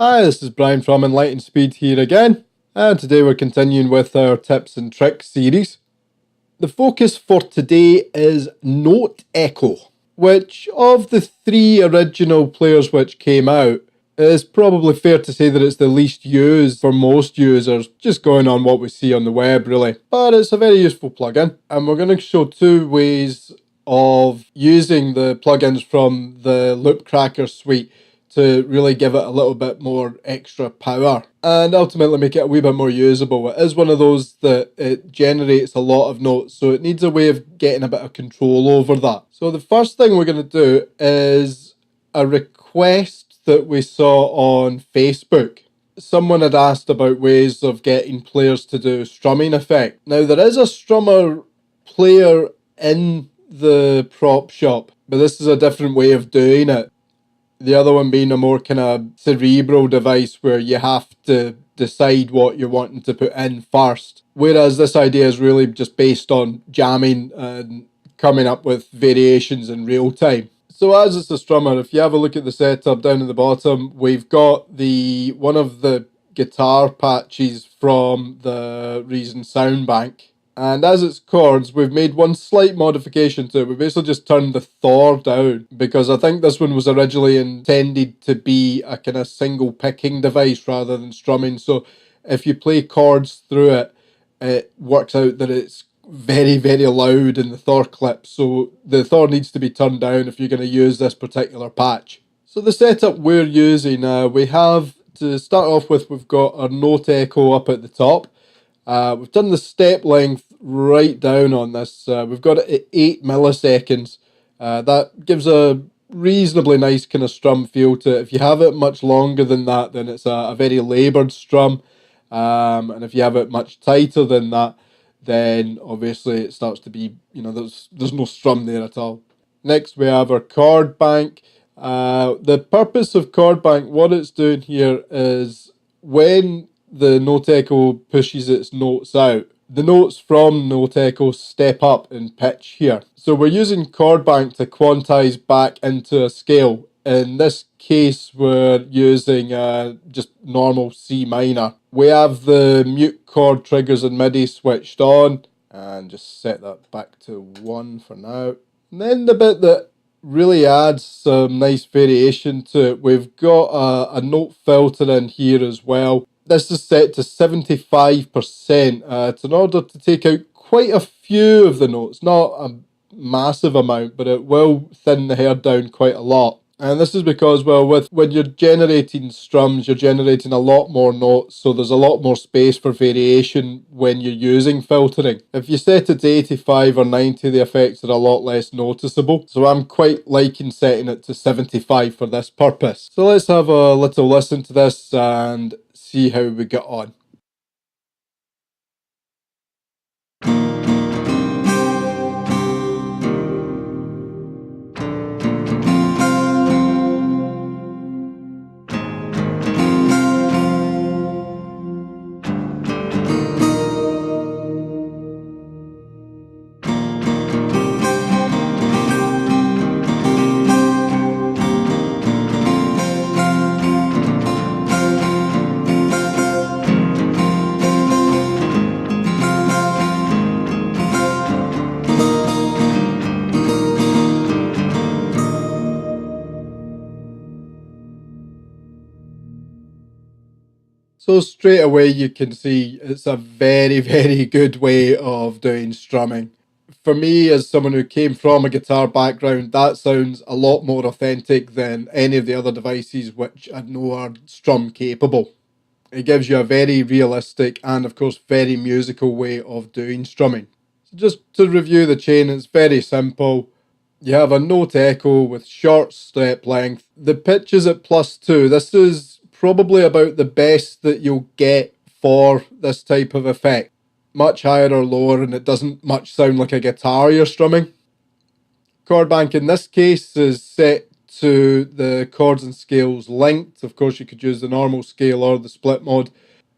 Hi, this is Brian from Enlightenspeed here again, and today we're continuing with our tips and tricks series. The focus for today is note echo, which of the three original players which came out, is probably fair to say that it's the least used for most users, just going on what we see on the web really. But it's a very useful plugin, and we're going to show two ways of using the plugins from the Loopcracker suite to really give it a little bit more extra power and ultimately make it a wee bit more usable. It is one of those that it generates a lot of notes, so it needs a way of getting a bit of control over that. So the first thing we're going to do is a request that we saw on Facebook. Someone had asked about ways of getting players to do strumming effect. Now there is a strummer player in the prop shop, but this is a different way of doing it. The other one being a more kind of cerebral device where you have to decide what you're wanting to put in first. Whereas this idea is really just based on jamming and coming up with variations in real time. So as it's a strummer, if you have a look at the setup down at the bottom, we've got one of the guitar patches from the Reason sound bank. And as it's chords, we've made one slight modification to it. We basically just turned the Thor down because I think this one was originally intended to be a kind of single picking device rather than strumming. So if you play chords through it, it works out that it's very, very loud in the Thor clip. So the Thor needs to be turned down if you're going to use this particular patch. So the setup we're using, we have, to start off with, we've got our note echo up at the top. We've done the step length right down on this. We've got it at 8 milliseconds. That gives a reasonably nice kind of strum feel to it. If you have it much longer than that, then it's a very laboured strum. And if you have it much tighter than that, then obviously it starts to be, there's no strum there at all. Next we have our chord bank. The purpose of chord bank, what it's doing here is when the note echo pushes its notes out, the notes from note echo step up in pitch here. So we're using chord bank to quantize back into a scale. In this case, we're using just normal C minor. We have the mute chord triggers and MIDI switched on, and just set that back to 1 for now. And then the bit that really adds some nice variation to it, we've got a note filter in here as well. This is set to 75%. It's in order to take out quite a few of the notes, not a massive amount, but it will thin the hair down quite a lot. And this is because, well, when you're generating strums, you're generating a lot more notes, so there's a lot more space for variation when you're using filtering. If you set it to 85 or 90, the effects are a lot less noticeable. So I'm quite liking setting it to 75 for this purpose. So let's have a little listen to this and see how we get on. So straight away you can see it's a very, very good way of doing strumming. For me, as someone who came from a guitar background, that sounds a lot more authentic than any of the other devices which I know are strum capable. It gives you a very realistic and of course very musical way of doing strumming. So just to review the chain, it's very simple. You have a note echo with short step length. The pitch is at +2. This is probably about the best that you'll get for this type of effect. Much higher or lower, and it doesn't much sound like a guitar you're strumming. Chord bank in this case is set to the chords and scales linked. Of course, you could use the normal scale or the split mode.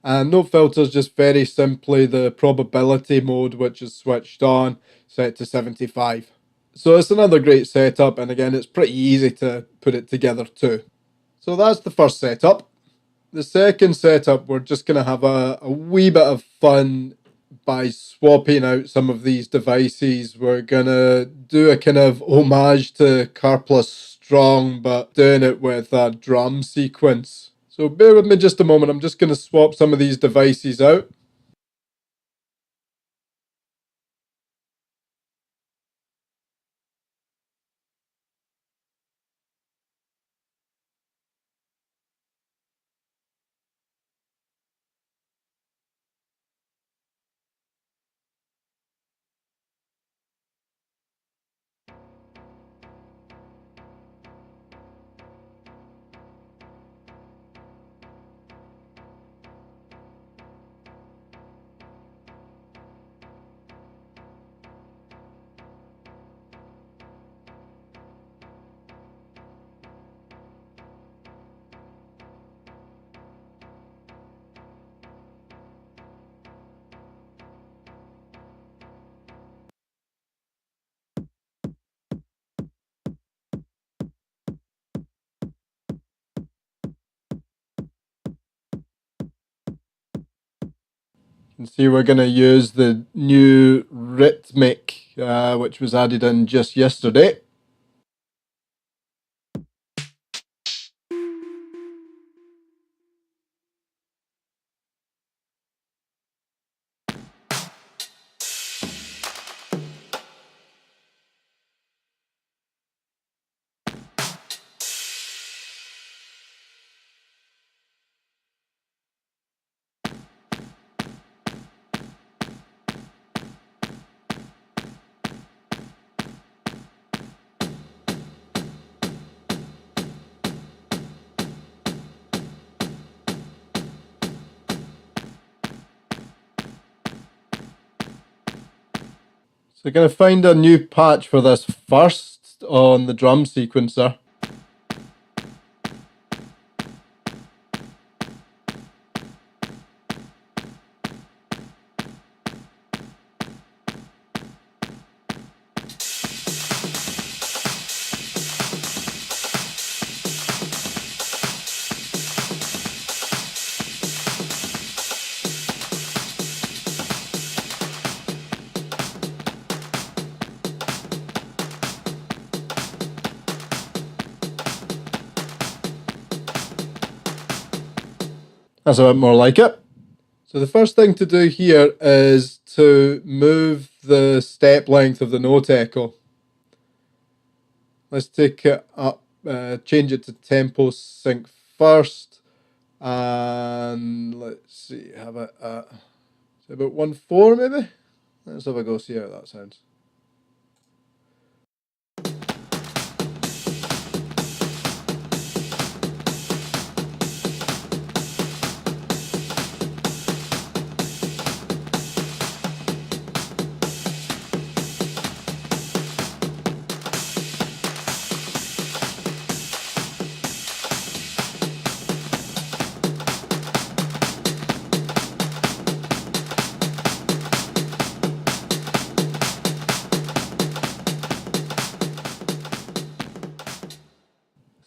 And note filter is just very simply the probability mode, which is switched on, set to 75. So it's another great setup, and again, it's pretty easy to put it together too. So that's the first setup. The second setup, we're just going to have a wee bit of fun by swapping out some of these devices. We're going to do a kind of homage to Karplus-Strong, but doing it with a drum sequence. So bear with me just a moment. I'm just going to swap some of these devices out. You can see we're going to use the new Rytmik, which was added in just yesterday. So we're going to find a new patch for this first on the drum sequencer. That's a bit more like it. So the first thing to do here is to move the step length of the note echo. Let's take it up, change it to tempo sync first, and let's see, have it at about 1/4 maybe? Let's have a go, see how that sounds.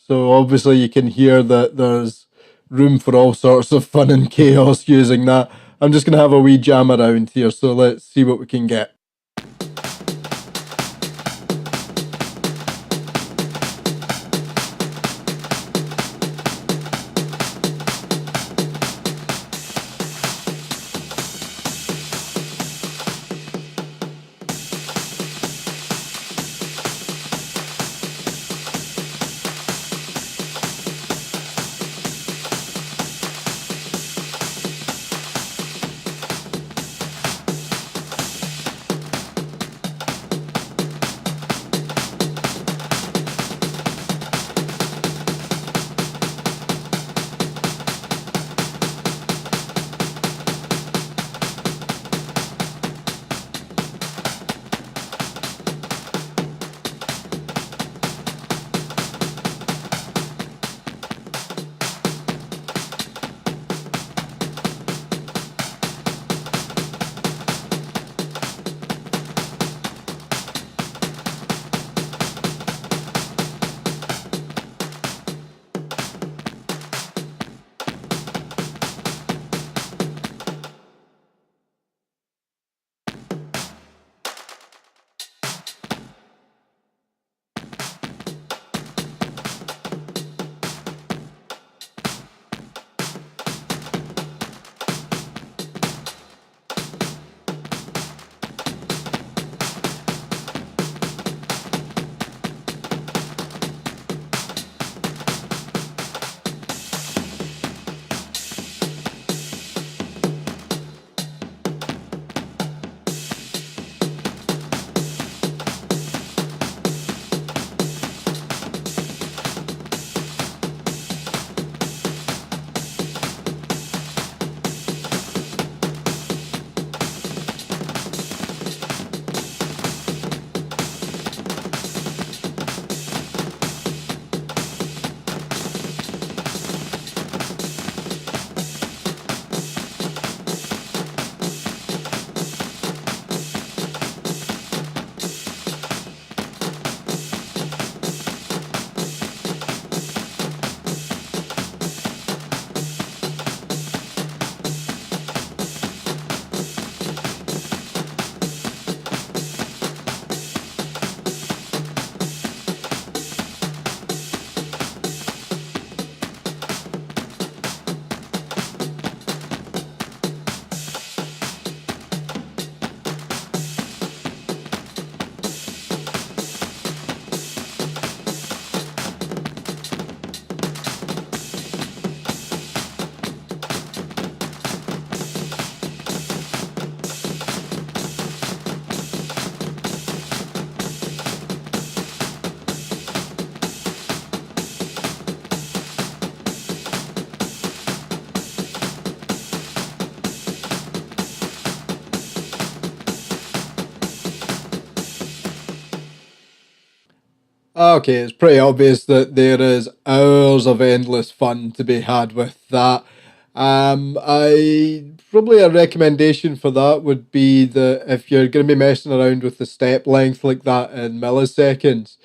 So obviously you can hear that there's room for all sorts of fun and chaos using that. I'm just going to have a wee jam around here, so let's see what we can get. Okay, it's pretty obvious that there is hours of endless fun to be had with that. I probably a recommendation for that would be that if you're going to be messing around with the step length like that in milliseconds,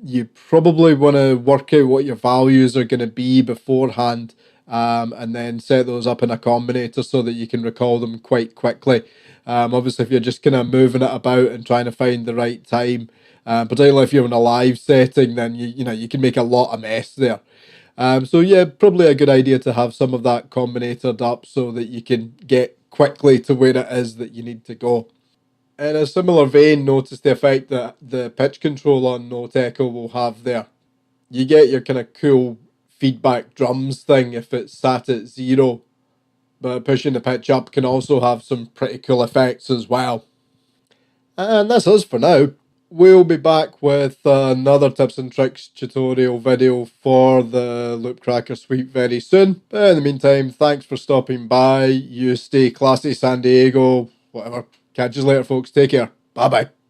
you probably want to work out what your values are going to be beforehand, and then set those up in a combinator so that you can recall them quite quickly. Obviously, if you're just kind of moving it about and trying to find the right time, particularly if you're in a live setting, then you know you can make a lot of mess there. So yeah, probably a good idea to have some of that combinatored up so that you can get quickly to where it is that you need to go. In a similar vein, notice the effect that the pitch control on Note Echo will have there. You get your kind of cool feedback drums thing if it's sat at 0, but pushing the pitch up can also have some pretty cool effects as well. And that's us for now. We'll be back with another tips and tricks tutorial video for the Loopcracker suite very soon. But in the meantime, thanks for stopping by. You stay classy, San Diego, whatever. Catch you later, folks. Take care. Bye bye.